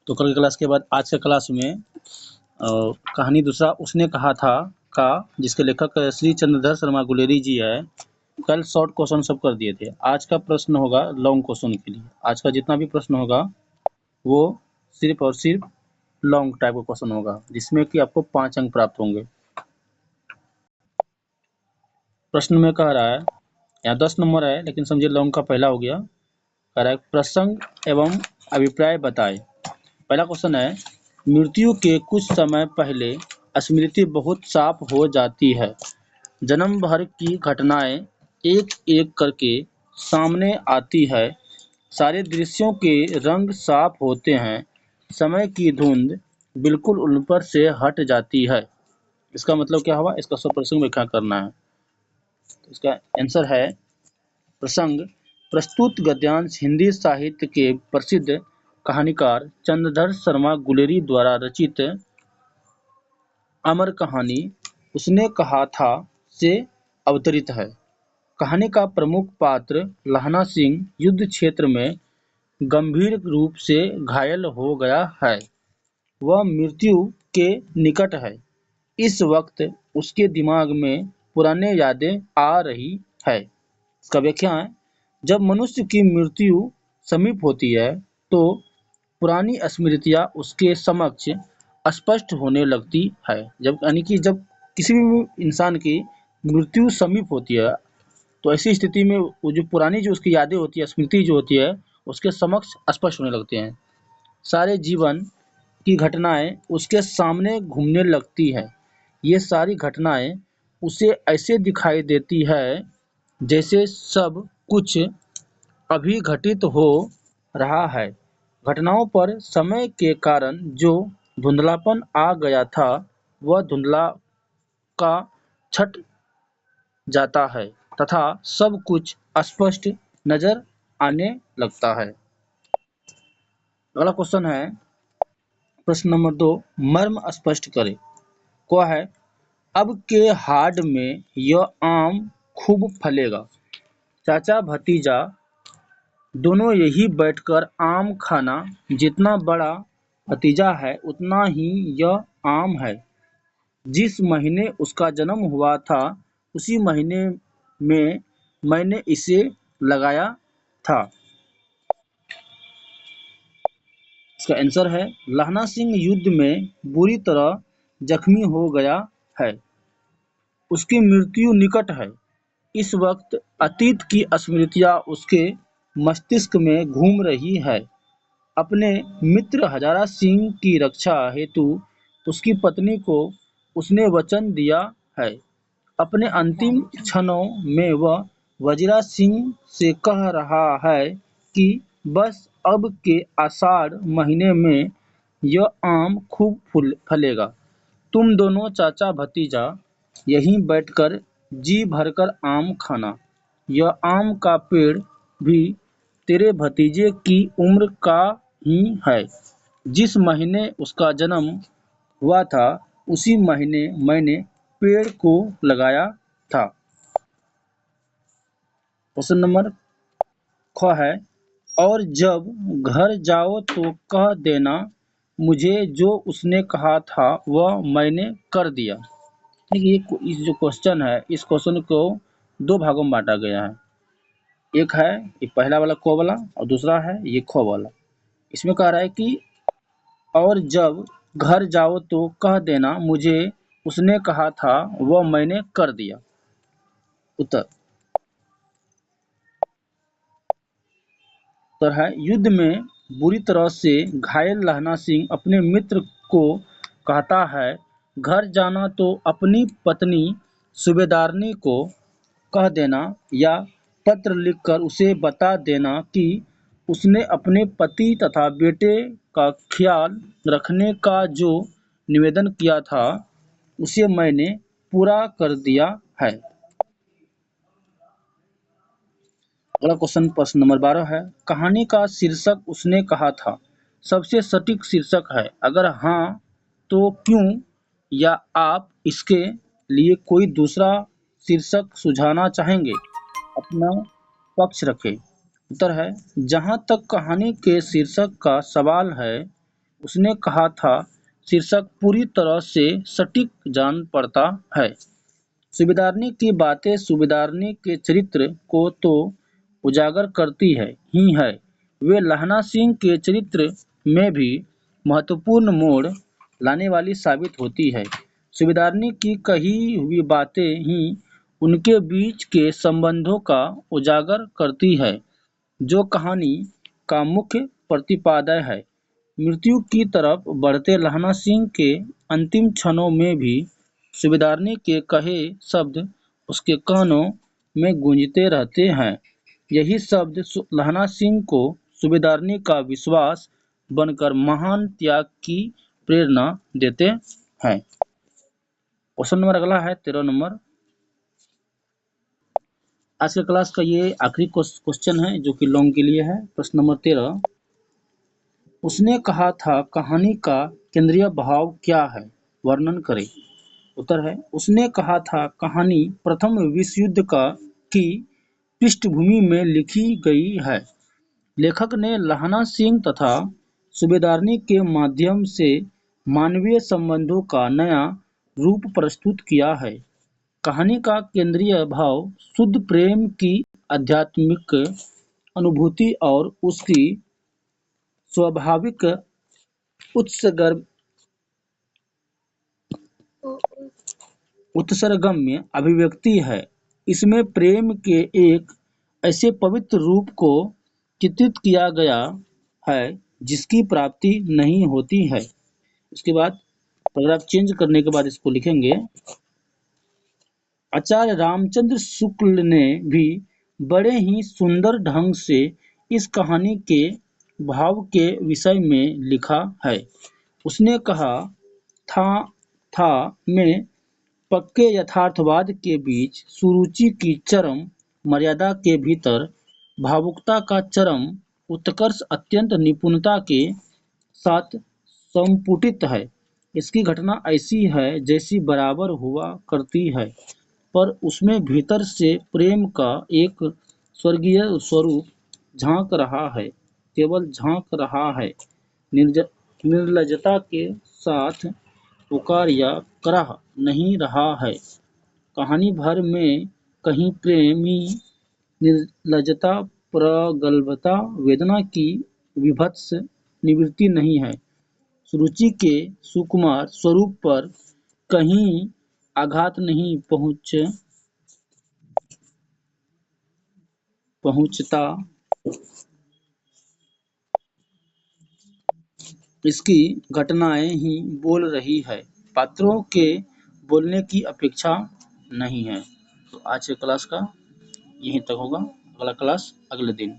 तो कल की क्लास के बाद आज के क्लास में कहानी दूसरा उसने कहा था का, जिसके लेखक श्री चंद्रधर शर्मा गुलेरी जी है। कल शॉर्ट क्वेश्चन सब कर दिए थे। आज का प्रश्न होगा लॉन्ग क्वेश्चन के लिए। आज का जितना भी प्रश्न होगा वो सिर्फ और सिर्फ लॉन्ग टाइप का क्वेश्चन होगा, जिसमें कि आपको 5 अंक प्राप्त होंगे। प्रश्न में कह रहा है, यहाँ 10 नंबर है, लेकिन समझिए लॉन्ग का पहला हो गया। कह रहा है प्रसंग एवं अभिप्राय बताए। पहला क्वेश्चन है, मृत्यु के कुछ समय पहले स्मृति बहुत साफ हो जाती है। जन्म भर की घटनाएं एक एक करके सामने आती है। सारे दृश्यों के रंग साफ होते हैं। समय की धुंध बिल्कुल उन पर से हट जाती है। इसका मतलब क्या हुआ? इसका सब प्रसंग व्याख्या करना है। तो इसका आंसर है प्रसंग। प्रस्तुत गद्यांश हिंदी साहित्य के प्रसिद्ध कहानीकार चंद्रधर शर्मा गुलेरी द्वारा रचित अमर कहानी उसने कहा था से अवतरित है। कहानी का प्रमुख पात्र लहना सिंह युद्ध क्षेत्र में गंभीर रूप से घायल हो गया है। वह मृत्यु के निकट है। इस वक्त उसके दिमाग में पुराने यादें आ रही है। इसका व्याख्या है, जब मनुष्य की मृत्यु समीप होती है तो पुरानी स्मृतियाँ उसके समक्ष स्पष्ट होने लगती है। जब यानी कि जब किसी भी इंसान की मृत्यु समीप होती है तो ऐसी स्थिति में वो जो पुरानी जो उसकी यादें होती है, स्मृति जो होती है, उसके समक्ष स्पष्ट होने लगते हैं। सारे जीवन की घटनाएं उसके सामने घूमने लगती है। ये सारी घटनाएं उसे ऐसे दिखाई देती है जैसे सब कुछ अभी घटित हो रहा है। घटनाओं पर समय के कारण जो धुंधलापन आ गया था वह धुंधला का छट जाता है तथा सब कुछ स्पष्ट नजर आने लगता है। अगला क्वेश्चन है प्रश्न नंबर 2, मर्म स्पष्ट करें। क्या है? अब के हाड़ में यह आम खूब फलेगा। चाचा भतीजा दोनों यही बैठकर आम खाना। जितना बड़ा भतीजा है उतना ही यह आम है। जिस महीने उसका जन्म हुआ था उसी महीने में मैंने इसे लगाया था। इसका आंसर है, लहना सिंह युद्ध में बुरी तरह जख्मी हो गया है। उसकी मृत्यु निकट है। इस वक्त अतीत की स्मृतियां उसके मस्तिष्क में घूम रही है। अपने मित्र हजारा सिंह की रक्षा हेतु उसकी पत्नी को उसने वचन दिया है। अपने अंतिम क्षणों में वह वजीरा सिंह से कह रहा है कि बस अब के आषाढ़ महीने में यह आम खूब फलेगा। तुम दोनों चाचा भतीजा यहीं बैठकर जी भरकर आम खाना। यह आम का पेड़ भी तेरे भतीजे की उम्र का ही है। जिस महीने उसका जन्म हुआ था उसी महीने मैंने पेड़ को लगाया था। क्वेश्चन नंबर ख है, और जब घर जाओ तो कह देना मुझे जो उसने कहा था वह मैंने कर दिया। देखिए इस जो क्वेश्चन है, इस क्वेश्चन को 2 भागों में बांटा गया है। एक है ये पहला वाला क वाला और दूसरा है ये ख वाला। इसमें कह रहा है कि और जब घर जाओ तो कह देना मुझे उसने कहा था वह मैंने कर दिया। उत्तर है, युद्ध में बुरी तरह से घायल लहना सिंह अपने मित्र को कहता है, घर जाना तो अपनी पत्नी सूबेदारनी को कह देना या पत्र लिखकर उसे बता देना कि उसने अपने पति तथा बेटे का ख्याल रखने का जो निवेदन किया था उसे मैंने पूरा कर दिया है। अगला क्वेश्चन प्रश्न नंबर 12 है, कहानी का शीर्षक उसने कहा था सबसे सटीक शीर्षक है। अगर हाँ तो क्यों, या आप इसके लिए कोई दूसरा शीर्षक सुझाना चाहेंगे? अपना पक्ष रखें। उत्तर है, जहाँ तक कहानी के शीर्षक का सवाल है उसने कहा था शीर्षक पूरी तरह से सटीक जान पड़ता है। सूबेदारनी की बातें सूबेदारनी के चरित्र को तो उजागर करती ही है, वे लहना सिंह के चरित्र में भी महत्वपूर्ण मोड़ लाने वाली साबित होती है। सूबेदारनी की कही हुई बातें ही उनके बीच के संबंधों का उजागर करती है, जो कहानी का मुख्य प्रतिपादय है। मृत्यु की तरफ बढ़ते लहना सिंह के अंतिम क्षणों में भी सूबेदारनी के कहे शब्द उसके कानों में गूंजते रहते हैं। यही शब्द लहना सिंह को सूबेदारनी का विश्वास बनकर महान त्याग की प्रेरणा देते हैं। क्वेश्चन नंबर अगला है 13 नंबर। आज के क्लास का ये आखिरी क्वेश्चन है जो कि लॉन्ग के लिए है। प्रश्न नंबर 13, उसने कहा था कहानी का केंद्रीय भाव क्या है, वर्णन करें। उत्तर है, उसने कहा था कहानी प्रथम विश्व युद्ध की पृष्ठभूमि में लिखी गई है। लेखक ने लहना सिंह तथा सूबेदारनी के माध्यम से मानवीय संबंधों का नया रूप प्रस्तुत किया है। कहानी का केंद्रीय भाव शुद्ध प्रेम की आध्यात्मिक अनुभूति और उसकी स्वाभाविक उत्सर्गम्य अभिव्यक्ति है। इसमें प्रेम के एक ऐसे पवित्र रूप को चित्रित किया गया है जिसकी प्राप्ति नहीं होती है। इसके बाद पैराग्राफ चेंज करने के बाद इसको लिखेंगे, आचार्य रामचंद्र शुक्ल ने भी बड़े ही सुंदर ढंग से इस कहानी के भाव के विषय में लिखा है। उसने कहा था में पक्के यथार्थवाद के बीच सुरुचि की चरम मर्यादा के भीतर भावुकता का चरम उत्कर्ष अत्यंत निपुणता के साथ संपुटित है। इसकी घटना ऐसी है जैसी बराबर हुआ करती है, पर उसमें भीतर से प्रेम का एक स्वर्गीय स्वरूप झांक रहा है, केवल झांक रहा है, निर्लजता के साथ पुकार या कराह नहीं रहा है। कहानी भर में कहीं प्रेमी निर्लजता, प्रगल्भता, वेदना की विभत्स निवृत्ति नहीं है। सुरुचि के सुकुमार स्वरूप पर कहीं आघात नहीं पहुंचता। इसकी घटनाएं ही बोल रही है, पात्रों के बोलने की अपेक्षा नहीं है। तो आज के क्लास का यहीं तक होगा, अगला क्लास अगले दिन।